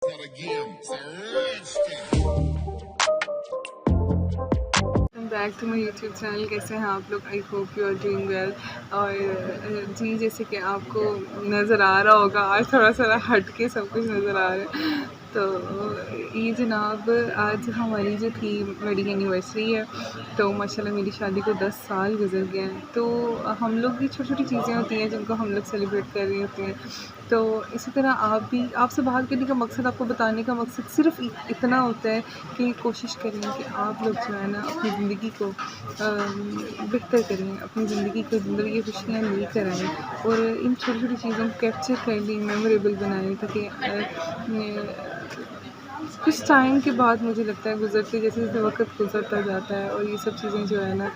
Back to my YouTube channel. कैसे हैं आप लोग? I hope you are doing well. और जी, जैसे कि आपको नज़र आ रहा होगा, आज थोड़ा सा हट के सब कुछ नज़र आ रहा है। तो ये जनाब, आज हमारी जो थी वेडिंग एनिवर्सरी है। तो माशाल्लाह मेरी शादी को 10 साल गुजर गए हैं। तो हम लोग की छोटी छोटी चीज़ें होती हैं जिनको हम लोग सेलिब्रेट कर रहे होते हैं। तो इसी तरह आप भी, आपसे बात करने का मकसद, आपको बताने का मकसद सिर्फ इतना होता है कि कोशिश करें कि आप लोग जो है ना अपनी ज़िंदगी को बेहतर करें, अपनी ज़िंदगी को ज़िंदगी खुशियाँ लेकर आएँ और इन छोटी छोटी चीज़ों को कैप्चर कर लें, मेमोरेबल बनाएं, ताकि कुछ टाइम के बाद मुझे लगता है गुज़रते जैसे जैसे वक्त गुज़रता जाता है और ये सब चीज़ें जो है ना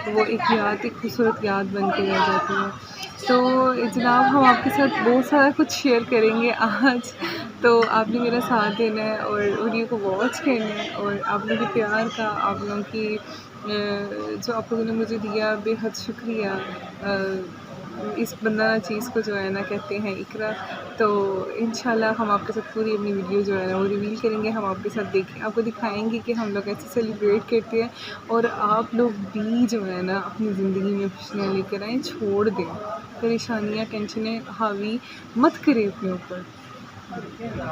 वो एक याद, एक खूबसूरत याद बन के रह जाती है। तो जनाब, हम आपके साथ बहुत सारा कुछ शेयर करेंगे आज। तो आपने मेरा साथ देना है और वीडियो को वॉच करना है, और आप लोगों के प्यार का, आप लोगों की जो आप लोगों ने मुझे दिया, बेहद शुक्रिया। इस बंदा चीज़ को जो है ना कहते हैं इकरा। तो इंशाल्लाह हम आपके साथ पूरी अपनी वीडियो जो है ना वो रिवील करेंगे। हम आपके साथ आपको दिखाएंगे कि हम लोग ऐसे सेलिब्रेट करते हैं, और आप लोग भी जो है ना अपनी ज़िंदगी में खुशियाँ लेकर आएँ, छोड़ दें परेशानियाँ, टेंशनें हावी मत करें अपने ऊपर।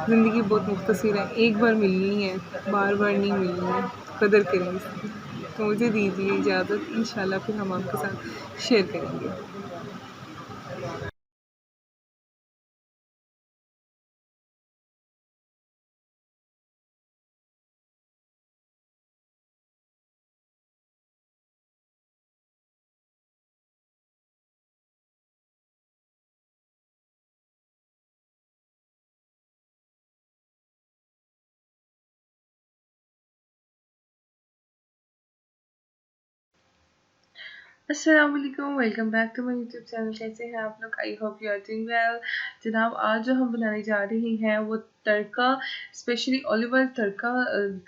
ज़िंदगी बहुत मुख्तसर है, एक बार मिलनी है, बार बार नहीं मिलनी है, कदर करें इसकी। तो मुझे दीजिए इजाज़त, इंशाल्लाह फिर हम आपके साथ शेयर करेंगे। अस्सलामुअलैकुम, welcome back to my YouTube channel. कैसे हैं आप लोग? I hope you are doing well. जनाब, आज जो हम बनाने जा रही हैं वो tadka, specially olive oil tadka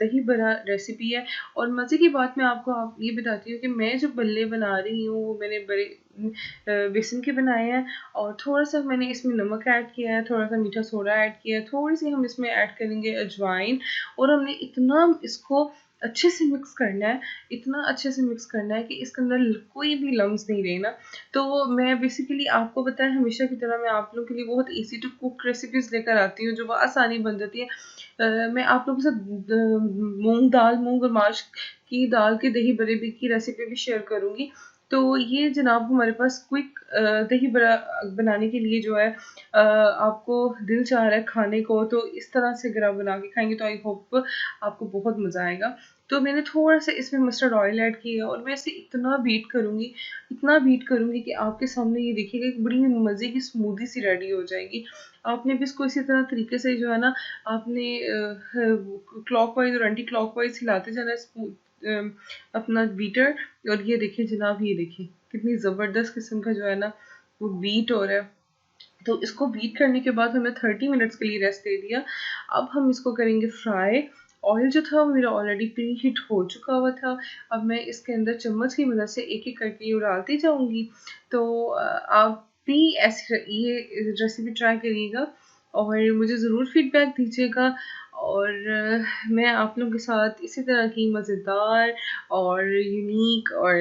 dahi bada recipe है। और मज़े की बात मैं आपको ये बताती हूँ कि मैं जो बल्ले बना रही हूँ वो मैंने बड़े बेसन के बनाए हैं, और थोड़ा सा मैंने इसमें नमक ऐड किया है, थोड़ा सा मीठा सोडा ऐड किया है, थोड़ी सी हम इसमें ऐड करेंगे अजवाइन। और हमने इतना इसको अच्छे से मिक्स करना है, इतना अच्छे से मिक्स करना है कि इसके अंदर कोई भी लम्स नहीं रहे ना। तो मैं बेसिकली आपको पता है हमेशा की तरह मैं आप लोगों के लिए बहुत इजी टू कुक रेसिपीज़ लेकर आती हूँ जो आसानी बन जाती है। मैं आप लोगों के साथ मूंग और माश की दाल के दही बड़े की रेसिपी भी शेयर करूँगी। तो ये जनाब हमारे पास क्विक दही बड़ा बनाने के लिए जो है, आपको दिल चाह रहा है खाने को, तो इस तरह से अगर आप बना के खाएंगे तो आई होप आपको बहुत मज़ा आएगा। तो मैंने थोड़ा सा इसमें मस्टर्ड ऑयल ऐड किया, और मैं इसे इतना बीट करूँगी कि आपके सामने ये देखिएगा एक बड़ी मज़े की स्मूदी सी रेडी हो जाएगी। आपने भी इसको इसी तरह तरीके से जो है ना, आपने क्लॉकवाइज और एंटी क्लॉकवाइज हिलाते जाना है अपना बीटर। और ये देखिए जनाब, ये देखिए कितनी ज़बरदस्त किस्म का जो है ना वो बीट हो रहा है। तो इसको बीट करने के बाद हमने 30 मिनट्स के लिए रेस्ट दे दिया। अब हम इसको करेंगे फ्राई। ऑयल जो था मेरा ऑलरेडी प्री हीट हो चुका हुआ था। अब मैं इसके अंदर चम्मच की मदद से एक एक करके ये डालती जाऊंगी। तो आप भी ऐसे ये रेसिपी ट्राई करिएगा और मुझे ज़रूर फीडबैक दीजिएगा। और मैं आप लोगों के साथ इसी तरह की मज़ेदार और यूनिक और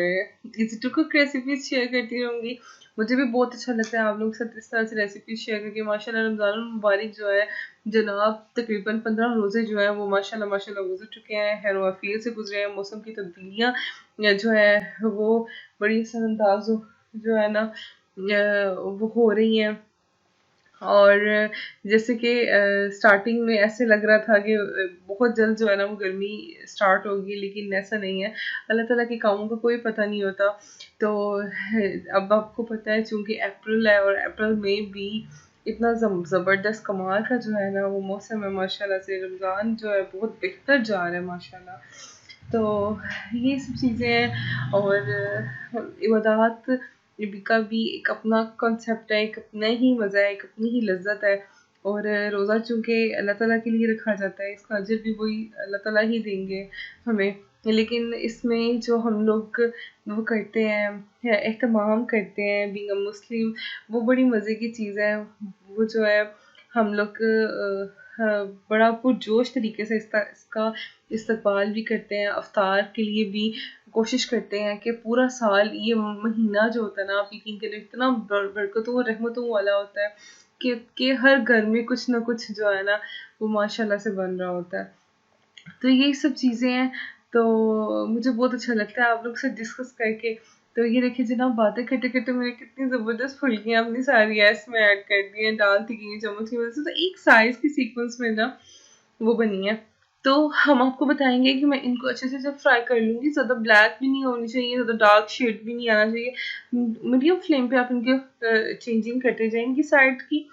easy to cook recipes share करती रहूँगी। मुझे भी बहुत अच्छा लगता है आप लोगों के साथ इस तरह से रेसिपी शेयर करके। माशाल्लाह रमज़ान मुबारक जो है जनाब, तकरीबन 15 रोज़े जो है वो माशाल्लाह माशाल्लाह गुजर चुके हैं, खैर वफ़ील से गुजरे हैं। मौसम की तब्दीलियाँ जो है वो बड़ी असरअंदाज जो है ना वो हो रही हैं। और जैसे कि स्टार्टिंग में ऐसे लग रहा था कि बहुत जल्द जो है ना वो गर्मी स्टार्ट होगी, लेकिन ऐसा नहीं है। अल्लाह ताला के कामों का कोई पता नहीं होता। तो अब आपको पता है चूँकि अप्रैल है, और अप्रैल में भी इतना ज़बरदस्त कमाल का जो है ना वो मौसम है। माशाल्लाह से रमज़ान जो है बहुत बेहतर जा रहा है माशाल्लाह। तो ये सब चीज़ें हैं, और इबादत का भी एक अपना कॉन्सेप्ट है, एक अपना ही मज़ा है, एक अपनी ही लज्जत है। और रोज़ा चूँकि अल्लाह ताला के लिए रखा जाता है, इसका अजर भी वही अल्लाह ताला ही देंगे हमें। लेकिन इसमें जो हम लोग वो करते हैं, एहतमाम करते हैं बीइंग अ मुस्लिम, वो बड़ी मज़े की चीज़ है। वो जो है हम लोग बड़ा पुरजोश तरीके से इसका इस्तकबाल भी करते हैं। अफ्तार के लिए भी कोशिश करते हैं कि पूरा साल ये महीना जो होता है ना, आप यकीन करें इतना बरकतों और रहमतों वाला होता है कि हर घर में कुछ ना कुछ जो है ना वो माशाल्लाह से बन रहा होता है। तो यही सब चीज़ें हैं। तो मुझे बहुत अच्छा लगता है आप लोग से डिस्कस करके। तो ये देखिए जनाब, बातें करते करते मैंने कितनी ज़बरदस्त फुल्कियाँ अपनी सारी गैस में ऐड कर दी हैं, डाल दी गई चम्मच की मदद से, तो एक साइज़ की सीक्वेंस में ना वो बनी है। तो हम आपको बताएंगे कि मैं इनको अच्छे से जब फ्राई कर लूँगी, ज़्यादा ब्लैक भी नहीं होनी चाहिए, ज़्यादा डार्क शेड भी नहीं आना चाहिए। मीडियम फ्लेम पे आप इनके चेंजिंग करते जाएंगी साइड की,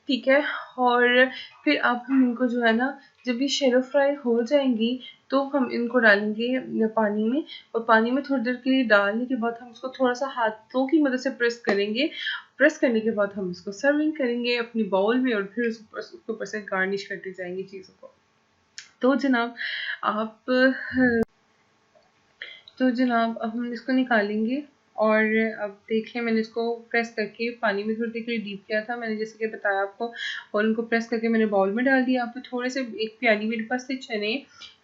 ठीक है। और फिर आप हम इनको जो है ना, जब ये शैलो फ्राई हो जाएंगी तो हम इनको डालेंगे पानी में, और पानी में थोड़ी देर के लिए डालने के बाद हम इसको थोड़ा सा हाथों की मदद से प्रेस करेंगे। प्रेस करने के बाद हम इसको सर्विंग करेंगे अपनी बाउल में, और फिर उसके ऊपर से गार्निश करते जाएंगे चीज़ों को। तो जनाब आप तो जनाब अब हम इसको निकालेंगे, और अब देखिए मैंने इसको प्रेस करके पानी में थोड़ी देर के लिए डीप किया था मैंने, जैसे कि बताया आपको, और उनको प्रेस करके मैंने बाउल में डाल दिया। आप थोड़े से, एक प्याली मेरे पास थे चने,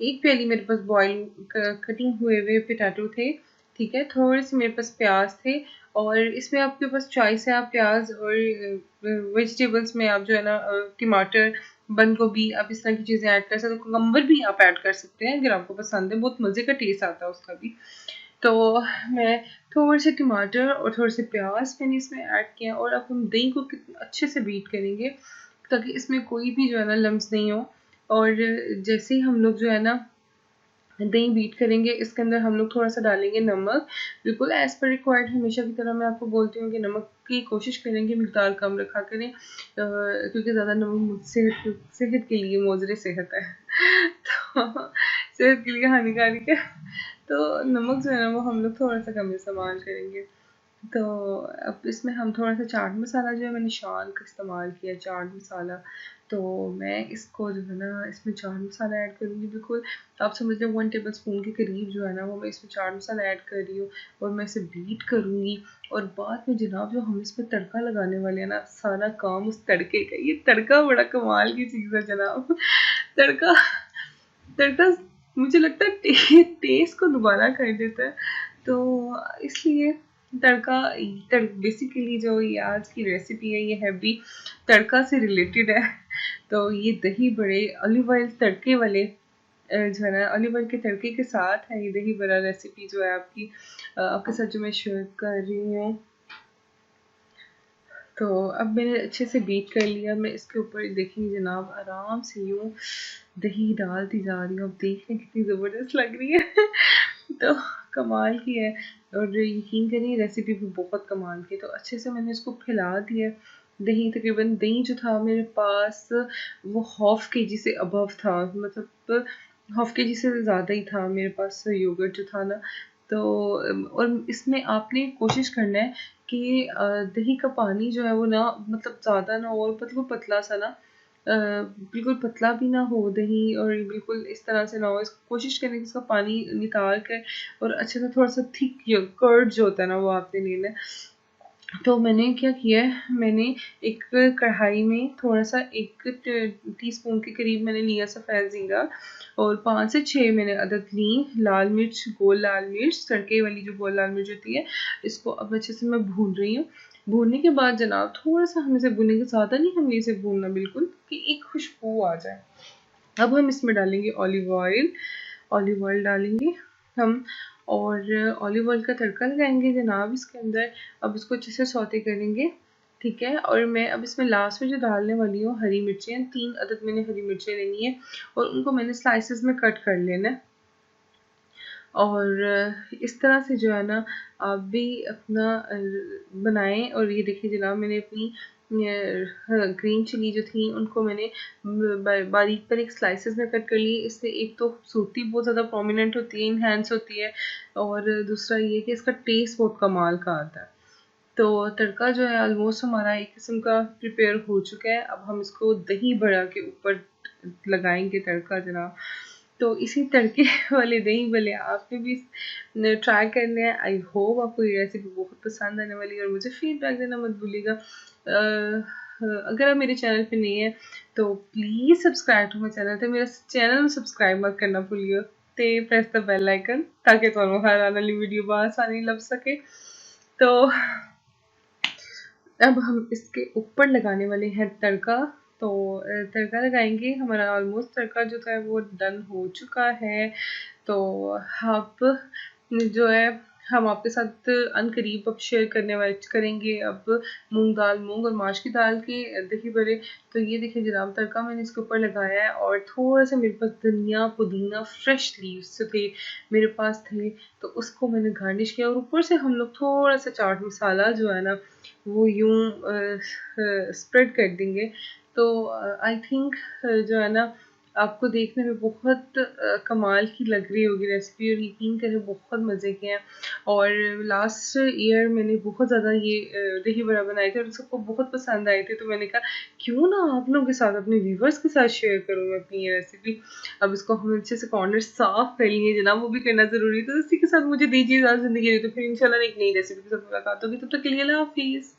एक प्याली मेरे पास बॉयल कटिंग हुए हुए पोटैटो थे, ठीक है। थोड़े से मेरे पास प्याज थे, और इसमें आपके पास चॉइस है, आप प्याज और वेजिटेबल्स में आप जो है ना टमाटर, बंद गोभी, आप इस तरह की चीज़ें ऐड कर सकते हो। कुकम्बर भी आप ऐड कर सकते हैं अगर आपको पसंद है, बहुत मज़े का टेस्ट आता है उसका भी। तो मैं थोड़े से टमाटर और थोड़े से प्याज मैंने इसमें ऐड किया, और अब हम दही को कितने अच्छे से बीट करेंगे ताकि इसमें कोई भी जो है ना लम्स नहीं हो। और जैसे ही हम लोग जो है ना दही बीट करेंगे, इसके अंदर हम लोग थोड़ा सा डालेंगे नमक, बिल्कुल एज पर रिक्वायर्ड। हमेशा की तरह मैं आपको बोलती हूँ कि नमक की कोशिश करेंगे मिकदार कम रखा करें, क्योंकि ज़्यादा नमक सेहत के लिए मोजरे सेहत है तो सेहत के लिए हानिकारक है। तो नमक जो है ना वो हम लोग थोड़ा सा कम इस्तेमाल करेंगे। तो अब इसमें हम थोड़ा सा चाट मसाला जो है, मैंने शान का इस्तेमाल किया चाट मसाला। तो मैं इसको जो है ना इसमें चाट मसाला ऐड करूँगी, बिल्कुल आप समझ लो 1 टेबल स्पून के करीब जो है ना वो मैं इसमें चाट मसाला ऐड कर रही हूँ, और मैं इसे बीट करूँगी। और बाद में जनाब जो हम इसमें तड़का लगाने वाले हैं ना, सारा काम उस तड़के का, ये तड़का बड़ा कमाल की चीज़ है जनाब तड़का तड़का मुझे लगता है टेस्ट को दोबारा कर देता है। तो इसलिए तड़का बेसिकली जो ये आज की रेसिपी है, ये हैवी तड़का से रिलेटेड है। तो ये दही बड़े ऑलिव ऑयल तड़के वाले जो है ना, ऑलिव ऑयल के तड़के के साथ है ये दही बड़ा रेसिपी जो है आपके साथ जो मैं शेयर कर रही हूँ। तो अब मैंने अच्छे से बीट कर लिया। मैं इसके ऊपर देखिए जनाब आराम से यूँ दही डालती जा रही हूँ। अब देखने कितनी ज़बरदस्त लग रही है तो कमाल की है, और यकीन करिए रेसिपी भी बहुत कमाल की है। तो अच्छे से मैंने इसको फैला दिया। दही तकरीबन, दही जो था मेरे पास वो हाफ के जी से अबव था, मतलब हाफ के जी से ज़्यादा ही था मेरे पास योगर्ट जो था ना। तो और इसमें आपने कोशिश करना है कि दही का पानी जो है वो ना, मतलब ज़्यादा ना हो, और बिल्कुल पतला सा ना, बिल्कुल पतला भी ना हो दही, और बिल्कुल इस तरह से ना हो। इसको कोशिश करें कि इसका पानी निकाल कर और अच्छे से थोड़ा सा थिक कर्ड जो होता है ना वो आपने लेना है। तो मैंने क्या किया है, मैंने एक कढ़ाई में थोड़ा सा 1 टीस्पून के करीब मैंने लिया सफ़ेद ज़ीरा, और 5 से 6 मैंने अदद ली लाल मिर्च, गोल लाल मिर्च, तड़के वाली जो गोल लाल मिर्च होती है। इसको अब अच्छे से मैं भून रही हूँ। भूनने के बाद जनाब थोड़ा सा हम इसे भूनेंगे, ज़्यादा नहीं हमें इसे भूनना बिल्कुल, कि एक खुशबू आ जाए। अब हम इसमें डालेंगे ऑलिव ऑयल डालेंगे हम, और ऑलिव ऑयल का तड़का लगाएंगे जनाब इसके अंदर। अब इसको अच्छे से सौते करेंगे, ठीक है। और मैं अब इसमें लास्ट में जो डालने वाली हूँ हरी मिर्चें, 3 अदद मैंने हरी मिर्चें लेनी है, और उनको मैंने स्लाइसेस में कट कर लेना है। और इस तरह से जो है ना आप भी अपना बनाएं। और ये देखिए जनाब मैंने अपनी ग्रीन चिली जो थी उनको मैंने बारीक बारीक स्लाइसेस में कट कर ली। इससे एक तो खूबसूरती बहुत ज़्यादा प्रोमिनेंट होती है, इन्हेंस होती है, और दूसरा ये कि इसका टेस्ट बहुत कमाल का आता है। तो तड़का जो है ऑलमोस्ट हमारा एक किस्म का प्रिपेयर हो चुका है। अब हम इसको दही बड़ा के ऊपर लगाएंगे तड़का जनाब। तो इसी तड़के वाले दही भले आपने भी ट्राई करने हैं। आई होप आपको ये रेसिपी बहुत पसंद आने वाली है, और मुझे फीडबैक देना मत भूलिएगा। अगर आप मेरे चैनल पे नहीं है तो please subscribe to my channel, तो मेरा चैनल सब्सक्राइब मत करना भूलियो, ते प्रेस द बेल आइकन ताकि तुहानू हर आने वाली वीडियो आसानी लग सके। तो अब हम इसके ऊपर लगाने वाले हैं तड़का। तो तड़का लगाएंगे, हमारा ऑलमोस्ट तड़का जो था वो डन हो चुका है। तो अब जो है हम आपके साथ अनकरीब अब शेयर करेंगे अब मूंग और माश की दाल के दही बड़े। तो ये देखिए जनाब, तड़का मैंने इसके ऊपर लगाया है और थोड़ा सा मेरे पास धनिया पुदीना फ्रेश लीव्स थे मेरे पास थे, तो उसको मैंने गार्निश किया और ऊपर से हम लोग थोड़ा सा चाट मसाला जो है ना वो यूं स्प्रेड कर देंगे। तो आई थिंक जो है ना आपको देखने में बहुत कमाल की लग रही होगी रेसिपी, और यकीन करें बहुत मज़े के हैं। और लास्ट ईयर मैंने बहुत ज़्यादा ये दही बड़ा बनाए थे और सबको बहुत पसंद आए थे, तो मैंने कहा क्यों ना आप लोगों के साथ, अपने व्यूवर्स के साथ शेयर करूँ मैं अपनी ये रेसिपी। अब इसको हम अच्छे से कॉर्नर साफ कर लिए जनाब, वो भी करना ज़रूरी है। तो इसी के साथ मुझे दीजिए इजाज़त, ज़िंदगी रही तो फिर इंशाल्लाह एक नई रेसिपी के साथ मुलाकात होगी। तब तक के लिए अल्लाह हाफिज़।